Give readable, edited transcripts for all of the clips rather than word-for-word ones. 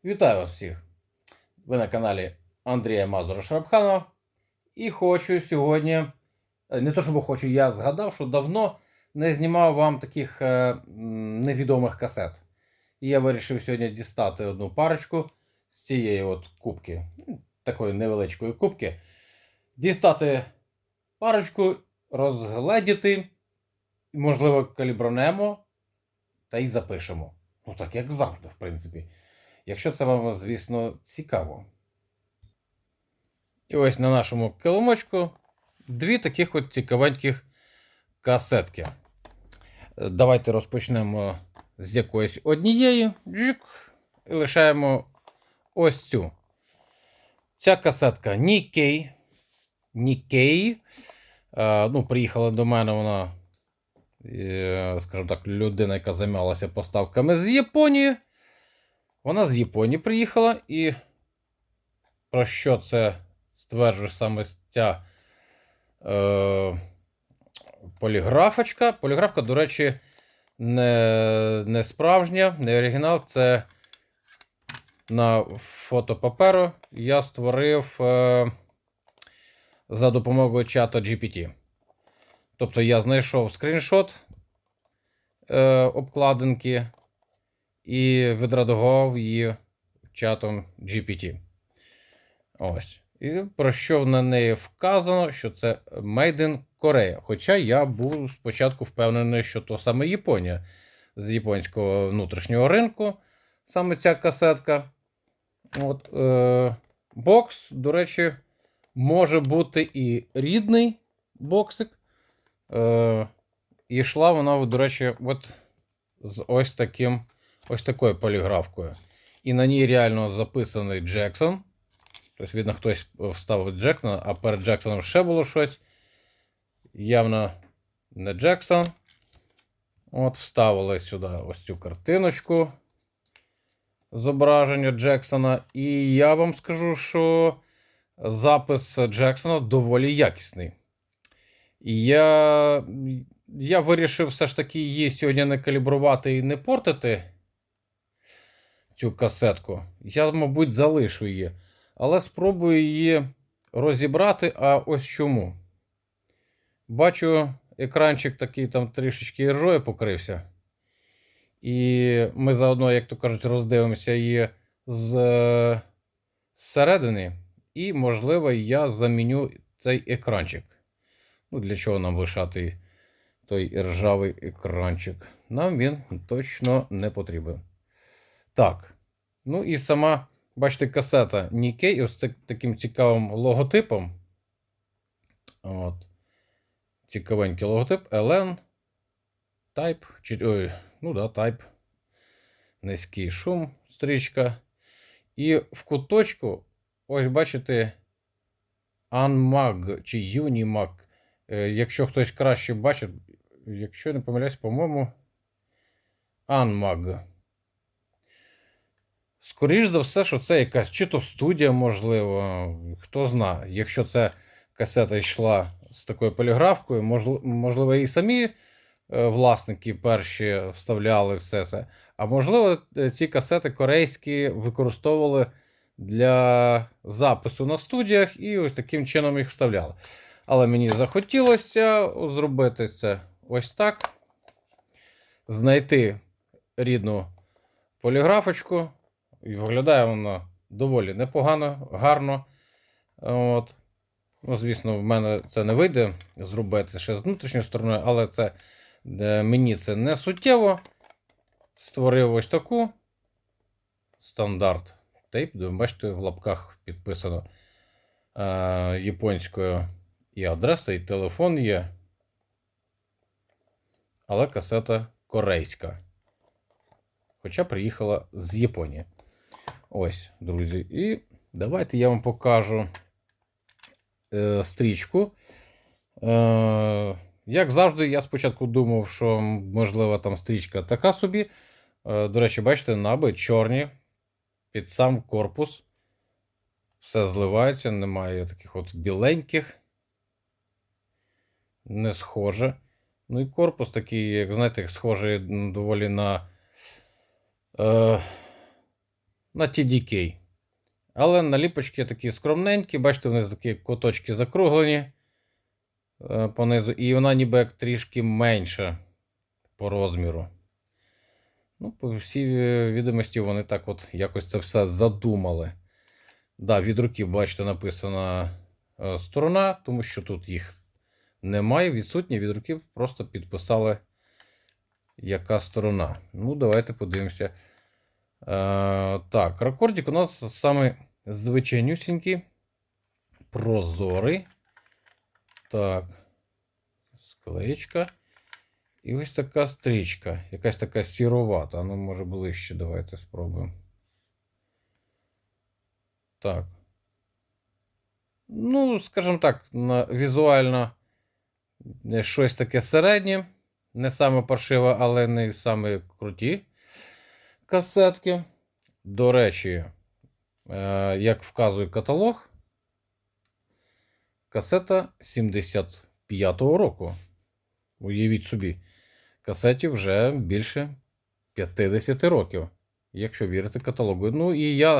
Вітаю вас всіх! Ви на каналі Андрія Мазура Шарабханова. І хочу сьогодні, не то щоб хочу, я згадав, що давно не знімав вам таких невідомих касет. І я вирішив сьогодні дістати одну парочку з цієї от кубки, такої невеличкої кубки. Дістати парочку, розгледіти, можливо, калібронемо та й запишемо. Ну так, як завжди, в принципі. Якщо це вам, звісно, цікаво. І ось на нашому килимочку дві таких от цікавеньких касетки. Давайте розпочнемо з якоїсь однієї. І лишаємо ось цю. Ця касетка Nikkei. Приїхала до мене вона, скажімо так, людина, яка займалася поставками з Японії. Вона з Японії приїхала, і про що це стверджує саме ця поліграфочка. Поліграфка, до речі, не справжня, не оригінал. Це на фотопаперу я створив за допомогою чата GPT. Тобто я знайшов скріншот обкладинки і відредагував її чатом GPT. Ось. І про що на неї вказано, що це Made in Korea. Хоча я був спочатку впевнений, що то саме Японія. З японського внутрішнього ринку. Саме ця касетка. Бокс, до речі, може бути і рідний боксик. І йшла вона, до речі, з ось такою поліграфкою. І на ній реально записаний Джексон. Тобто, видно, хтось вставив Джексона, а перед Джексоном ще було щось. Явно не Джексон. Вставили сюди ось цю картиночку. Зображення Джексона. І я вам скажу, що запис Джексона доволі якісний. І я вирішив все ж таки її сьогодні не калібрувати і не портити цю касетку. Я, мабуть, залишу її. Але спробую її розібрати, а ось чому. Бачу, екранчик такий там трішечки іржою покрився. І ми заодно, як то кажуть, роздивимося її зсередини. І, можливо, я заміню цей екранчик. Для чого нам лишати той іржавий екранчик? Нам він точно не потрібен. Так. І сама... Бачите, касета Nikkei ось таким цікавим логотипом. Цікавенький логотип. LN. Type. Type. Низький шум. Стрічка. І в куточку, ось бачите, Unmag чи Unimag. Якщо хтось краще бачить, якщо не помиляюсь, по-моєму, Unmag. Скоріш за все, що це якась чи то студія, можливо, хто знає. Якщо ця касета йшла з такою поліграфкою, можливо, і самі власники перші вставляли все це. А можливо, ці касети корейські використовували для запису на студіях і ось таким чином їх вставляли. Але мені захотілося зробити це ось так. Знайти рідну поліграфочку. І виглядає вона доволі непогано, гарно. Звісно, в мене це не вийде зробити ще з внутрішньої сторони, але мені це не суттєво. Створив ось таку стандарт тейп, де, бачите, в лапках підписано японською і адреса, і телефон є. Але касета корейська. Хоча приїхала з Японії. Ось, друзі. І давайте я вам покажу стрічку. Як завжди, я спочатку думав, що, можливо, там стрічка така собі. До речі, бачите, наби чорні під сам корпус. Все зливається, немає таких от біленьких. Не схоже. І корпус такий, як знаєте, схожий доволі на на TDK. Але наліпочки такі скромненькі, бачите, вони такі куточки закруглені понизу, і вона ніби як трішки менша по розміру. Ну, по всій відомості, вони так от якось це все задумали. Да, від руки, бачите, написана сторона, тому що тут їх немає, відсутні, від руки просто підписали, яка сторона. Ну, давайте подивимося. Так, рекордик у нас саме звичайнюсінький, прозорий. Так, склеєчка. І ось така стрічка, якась така сіровата. Ну, може ближче, давайте спробуємо. Так. Ну, скажімо так, візуально щось таке середнє. Не саме паршиве, але не саме круті касетки. До речі, як вказує каталог, касета 75-го року. Уявіть собі, касеті вже більше 50 років, якщо вірити каталогу. Ну і я,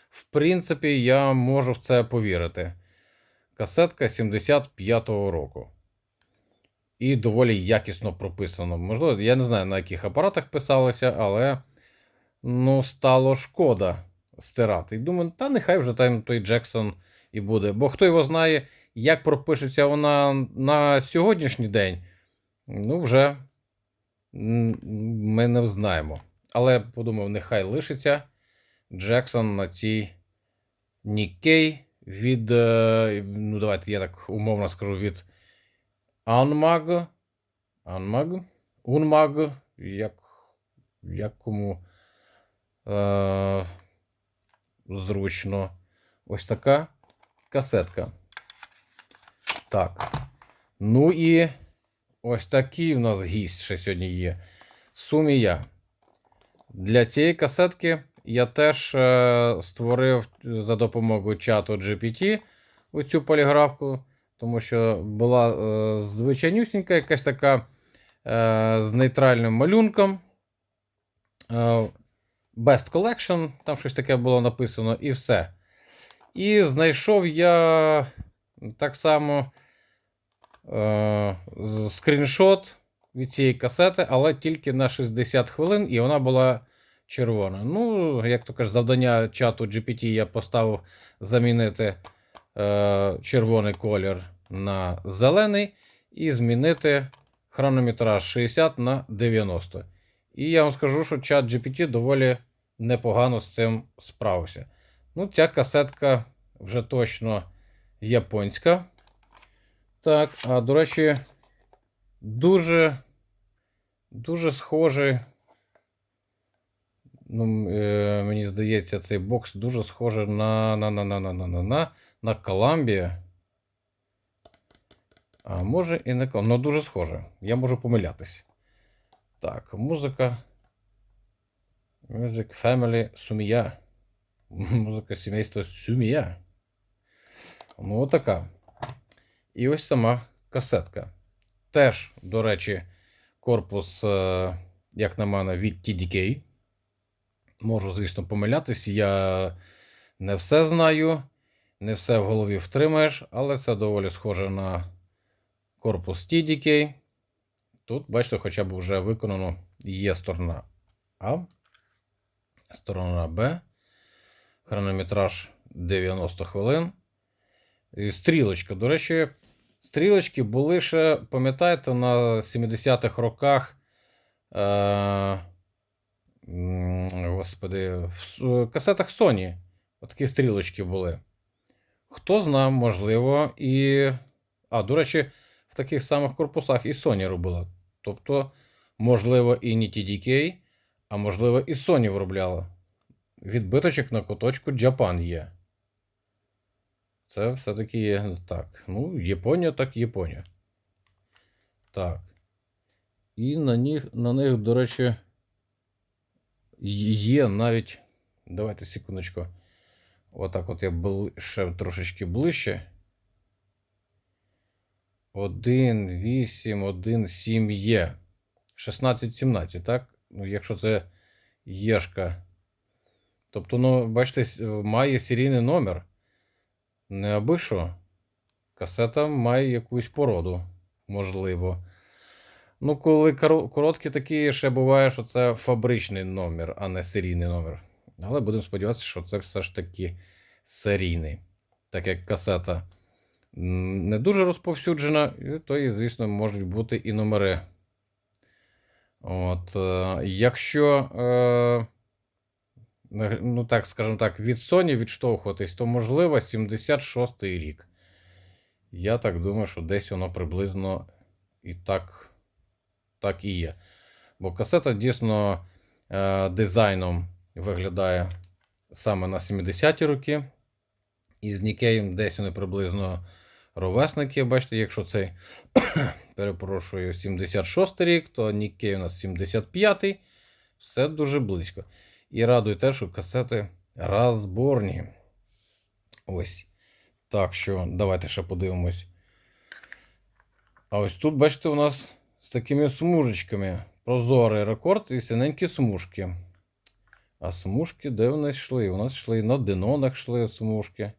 в принципі, я можу в це повірити. Касетка 75-го року. І доволі якісно прописано. Можливо, я не знаю, на яких апаратах писалося, але ну, стало шкода стирати. І думаю, та нехай вже там той Джексон і буде. Бо хто його знає, як пропишеться вона на сьогоднішній день, ну, вже ми не знаємо. Але подумав, нехай лишиться Джексон на цій Нікей від, ну, давайте я так умовно скажу, від Unmag, як кому зручно. Ось така касетка. Так. Ну і ось такий у нас гість ще сьогодні є. Сумія. Для цієї касетки я теж створив за допомогою чату GPT оцю поліграфку, тому що була звичайнюсінька, якась така з нейтральним малюнком. Best Collection, там щось таке було написано, і все. І знайшов я так само скріншот від цієї касети, але тільки на 60 хвилин, і вона була червона. Ну, як то кажуть, завдання чату GPT я поставив замінити червоний колір на зелений і змінити хронометраж 60 на 90. І я вам скажу, що чат GPT доволі непогано з цим справився. Ну, ця касетка вже точно японська. Так, а до речі, дуже схожий, ну, мені здається, цей бокс дуже схожий на Columbia. А може і не Columbia, але дуже схоже. Я можу помилятись. Так, музика. Music Family Sumiya. Музика сімейства Sumiya. Ну, отака. І ось сама касетка. Теж, до речі, корпус, як на мене, від TDK. Можу, звісно, помилятись. Я не все знаю, не все в голові втримаєш, але це доволі схоже на корпус TDK. Тут, бачите, хоча б вже виконано є сторона А, сторона Б, хронометраж 90 хвилин. І стрілочка. До речі, стрілочки були ще, пам'ятаєте, на 70-х роках, господи, в касетах Sony такі стрілочки були. Хто знав, можливо, і... до речі, в таких самих корпусах і Sony робила. Тобто, можливо, і не TDK, а можливо, і Sony виробляла. Відбиточок на куточку Japan є. Це все-таки є так. Ну, Японія, так Японія. Так. І на них, до речі, є навіть... Давайте, секундочку. Отак от я ще трошечки ближче. 1.8, є. 16-17, так? Ну, якщо це єшка Тобто, ну, бачите, має серійний номер. Не аби що. Касета має якусь породу, можливо. Ну, коли короткі такі, ще буває, що це фабричний номер, а не серійний номер. Але будемо сподіватися, що це все ж таки серійний. Так як касета не дуже розповсюджена, то і, звісно, можуть бути і номери. От, якщо, ну так, скажімо так, від Sony відштовхуватись, то можливо 76-й рік. Я так думаю, що десь воно приблизно і так і є. Бо касета дійсно дизайном виглядає саме на 70-ті роки. І з Нікеєм десь вони приблизно ровесники. Бачите, якщо цей, перепрошую, 76-й рік, то Нікей у нас 75-й. Все дуже близько. І радує те, що касети розборні. Ось. Так що, давайте ще подивимось. А ось тут, бачите, у нас з такими смужечками. Прозорий рекорд і синенькі смужки. А смужки де у нас йшли? У нас йшли на Денонах йшли смужки.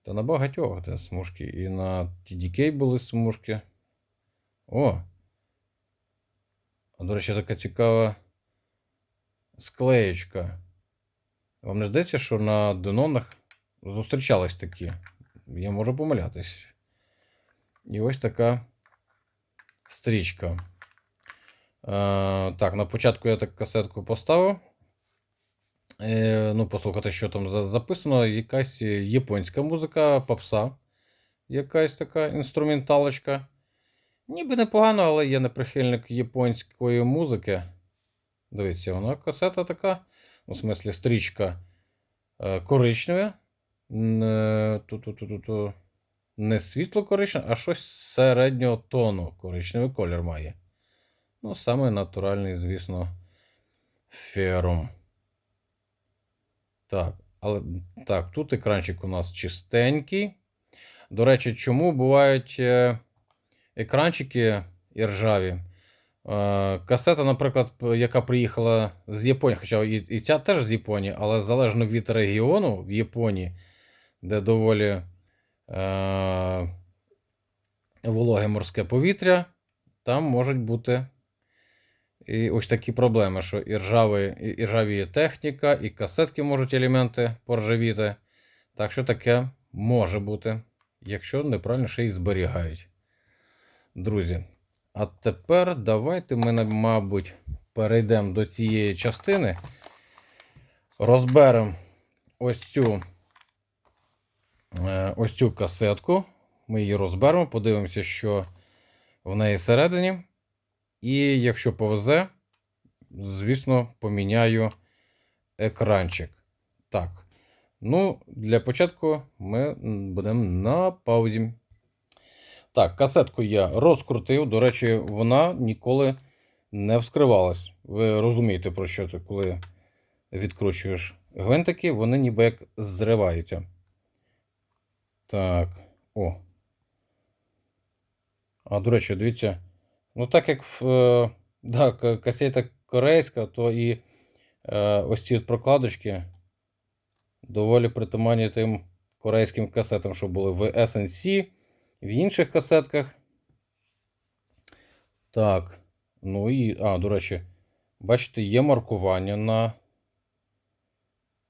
Та на багатьох де смужки. І на TDK були смужки. О! А, до речі, така цікава склеєчка. Вам не здається, що на Денонах зустрічались такі? Я можу помилятись. І ось така стрічка. Так, на початку я так касетку поставив. Ну, послухати, що там записано. Якась японська музика, попса. Якась така інструменталочка. Ніби непогано, але я не прихильник японської музики. Дивіться, вона касета така. У смислі, стрічка коричнева. Не світло коричневе, а щось середнього тону. Коричневий колір має. Ну, саме натуральний, звісно, ферум. Так, але так, тут екранчик у нас чистенький. До речі, чому бувають екранчики іржаві? Касета, наприклад, яка приїхала з Японії, хоча і ця теж з Японії, але залежно від регіону в Японії, де доволі вологе морське повітря, там можуть бути і ось такі проблеми, що і ржавіє техніка, і касетки можуть елементи поржавіти. Так що таке може бути, якщо неправильно ще й зберігають. Друзі, а тепер давайте ми, мабуть, перейдемо до цієї частини. Розберемо ось цю касетку. Ми її розберемо, подивимося, що в неї всередині. І якщо повезе, звісно, поміняю екранчик. Так. Ну, для початку ми будемо на паузі. Так, касетку я розкрутив. До речі, вона ніколи не вскривалась. Ви розумієте, про що це, коли відкручуєш гвинтики, вони ніби як зриваються. Так, о. А, до речі, дивіться. Ну, так як касета корейська, то і ось ці прокладочки доволі притаманні тим корейським касетам, що були в SNC, в інших касетках. Так, ну і, до речі, бачите, є маркування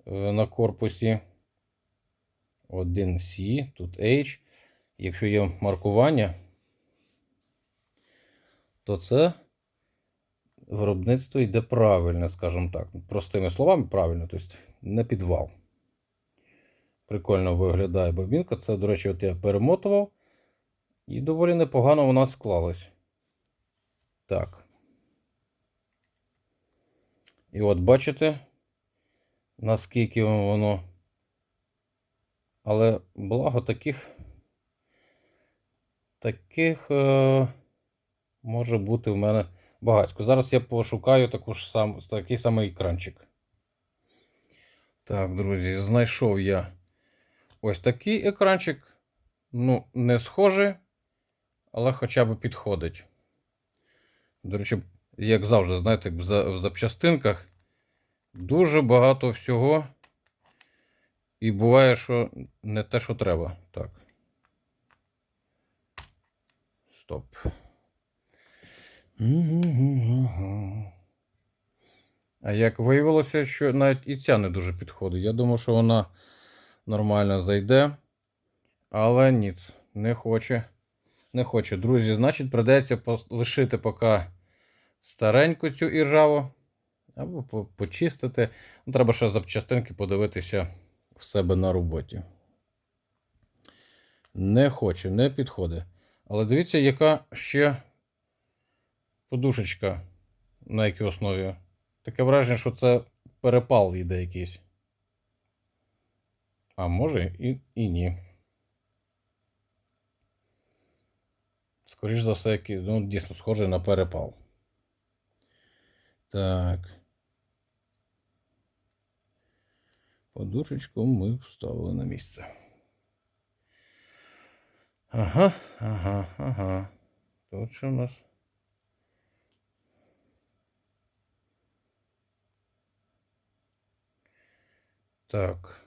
на корпусі. 1C, тут H. Якщо є маркування, то це виробництво йде правильно, скажімо так. Простими словами, правильно, тобто не підвал. Прикольно виглядає бобінка. Це, до речі, от я перемотував. І доволі непогано вона склалась. Так. І от бачите, наскільки воно. Але благо таких може бути в мене багатько. Зараз я пошукаю такий самий екранчик. Так, друзі, знайшов я ось такий екранчик. Ну, не схожий, але хоча б підходить. До речі, як завжди, знаєте, в запчастинках Дуже багато всього. І буває, що не те, що треба. Так. Стоп. А як виявилося, що навіть і ця не дуже підходить. Я думав, що вона нормально зайде. Але ніц, не хоче. Не хоче. Друзі, значить, придеться лишити поки стареньку цю іржаву. Або почистити. Ну, треба ще запчастинки подивитися в себе на роботі. Не хоче, не підходить. Але дивіться, яка ще подушечка, на якій основі. Таке враження, що це перепал йде якийсь. А може і ні. Скоріше за все, ну, дійсно схоже на перепал. Так. Подушечку ми вставили на місце. Ага. Тут що у нас? Так.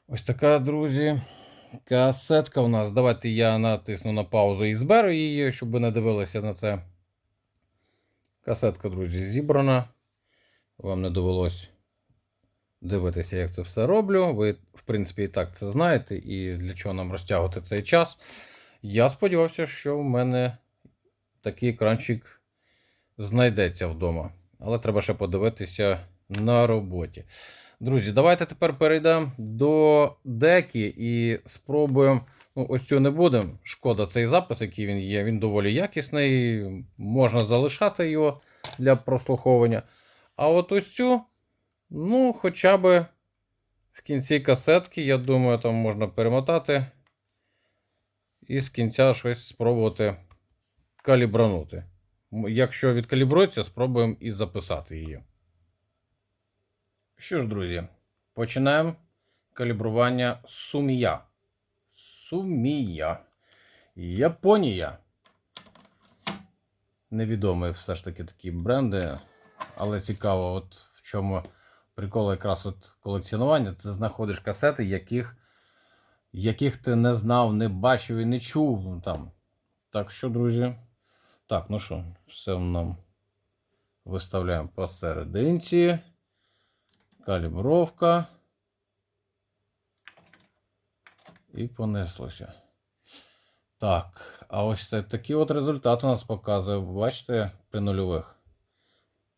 Ось така, друзі, касетка у нас. Давайте я натисну на паузу і зберу її, щоб ви не дивилися на це. Касетка, друзі, зібрана. Вам не довелось дивитися, як це все роблю. Ви, в принципі, і так це знаєте, і для чого нам розтягувати цей час. Я сподівався, що в мене такий екранчик знайдеться вдома. Але треба ще подивитися на роботі. Друзі, давайте тепер перейдемо до деки і спробуємо. Ну, ось цю не будемо. Шкода цей запис, який він є. Він доволі якісний. Можна залишати його для прослуховування. А от ось цю, ну, хоча б в кінці касетки, я думаю, там можна перемотати. І з кінця щось спробувати калібранути. Якщо відкалібрується, спробуємо і записати її. Що ж, друзі, починаємо калібрування Сумія. Сумія. Японія. Невідомі все ж таки такі бренди. Але цікаво, от в чому прикол якраз от колекціонування. Ти знаходиш касети, яких ти не знав, не бачив і не чув. Там. Так що, друзі. Так, ну що, все нам виставляємо посерединці. Калібровка. І понеслося. Так, а ось такий от результат у нас показує. Бачите, при нульових.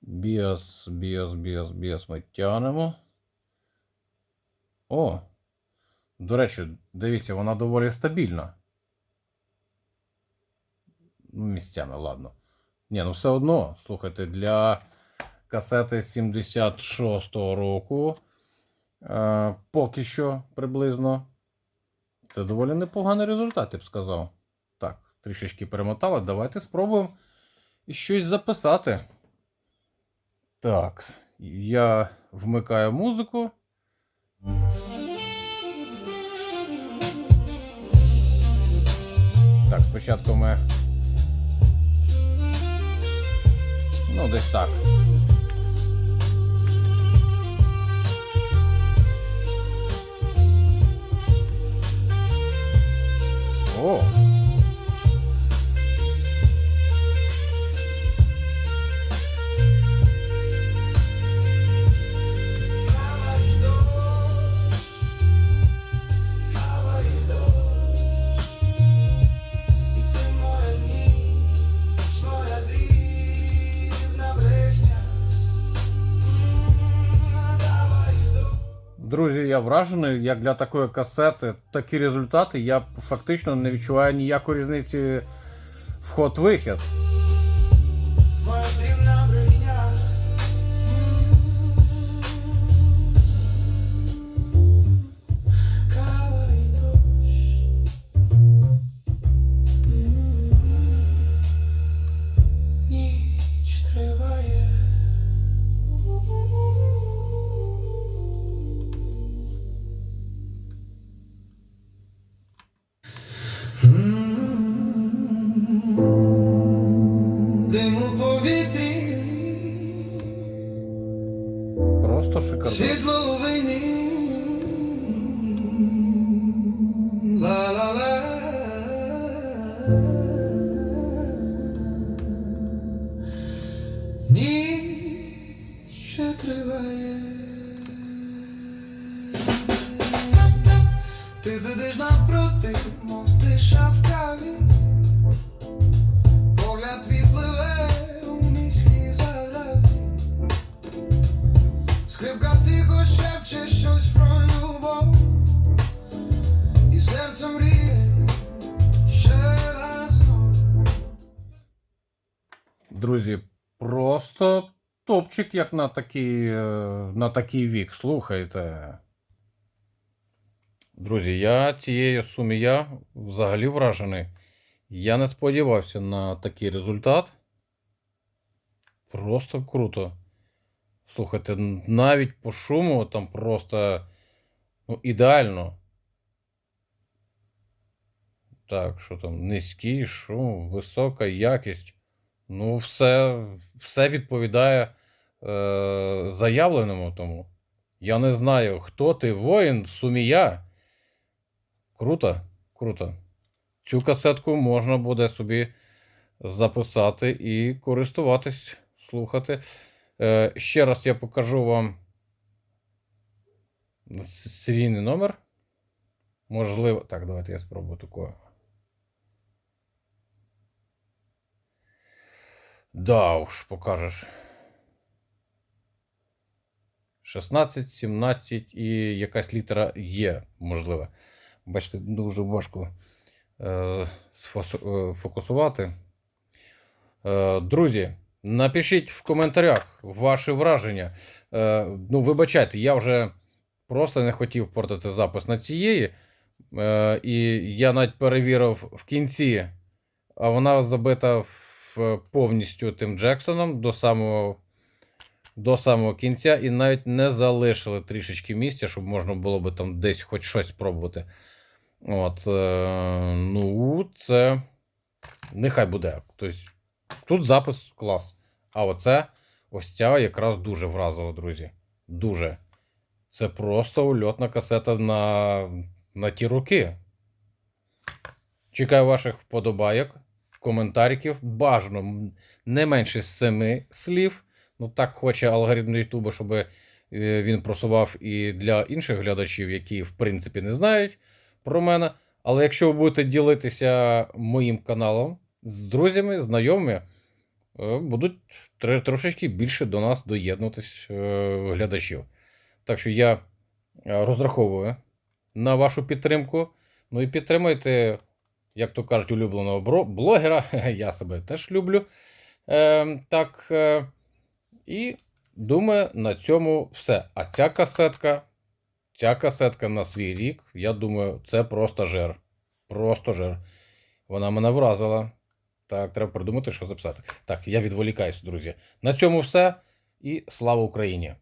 BIOS ми тягнемо. О! До речі, дивіться, вона доволі стабільна. Ну, місцями, ладно. Ні, ну все одно, слухайте, для касети 76-го року поки що приблизно. Це доволі непоганий результат, я б сказав. Так, трішечки перемотали. Давайте спробуємо і щось записати. Так, я вмикаю музику. Так, спочатку ми... Ну, десь так. О! Друзі, я вражений, як для такої касети, такі результати, я фактично не відчуваю ніякої різниці вход-вихід. вітрі, Просто шикарно. світло у війні. Ла-ла-ла. Ніч ще триває. Ти сидиш навпроти, мов тиша в каві. Погляд твій пливе у міській заграді. Скрипка тихо шепче щось про любов. І серце мріє ще раз знов. Друзі, просто топчик, як на такий вік. Слухайте. Друзі, я цієї суми я взагалі вражений. Я не сподівався на такий результат. Просто круто. Слухайте, навіть по шуму там просто ідеально. Так, що там, низький шум, висока якість. Ну, все відповідає заявленому тому. Я не знаю, хто ти, воїн, Сумія. Круто, круто. Цю касетку можна буде собі записати і користуватись, слухати. Ще раз я покажу вам серійний номер. Можливо. Так, давайте я спробую такого. Да уж, покажеш. 16, 17 і якась літера є, можливо. Бачите, дуже важко фокусувати. Друзі, напишіть в коментарях ваші враження. Ну, вибачайте, я вже просто не хотів портити запис на цієї. І я навіть перевірив в кінці, а вона забита повністю тим Джексоном до самого кінця, і навіть не залишили трішечки місця, щоб можна було би там десь хоч щось спробувати. От, ну, це нехай буде. Тобто, тут запис клас. А ось ця якраз дуже вразила, друзі. Дуже. Це просто ульотна касета на ті роки. Чекаю ваших вподобайок, коментарів. Бажано не менше 7 слів. Ну, так хоче алгоритм Ютуба, щоб він просував і для інших глядачів, які, в принципі, не знають про мене. Але якщо ви будете ділитися моїм каналом з друзями, знайомими, будуть трошечки більше до нас доєднуватись глядачів. Так що я розраховую на вашу підтримку. Ну і підтримуйте, як то кажуть, улюбленого блогера. Я себе теж люблю. І думаю, на цьому все. А ця касетка на свій рік, я думаю, це просто жир. Просто жир. Вона мене вразила. Так, треба придумати, що записати. Так, я відволікаюся, друзі. На цьому все. І слава Україні!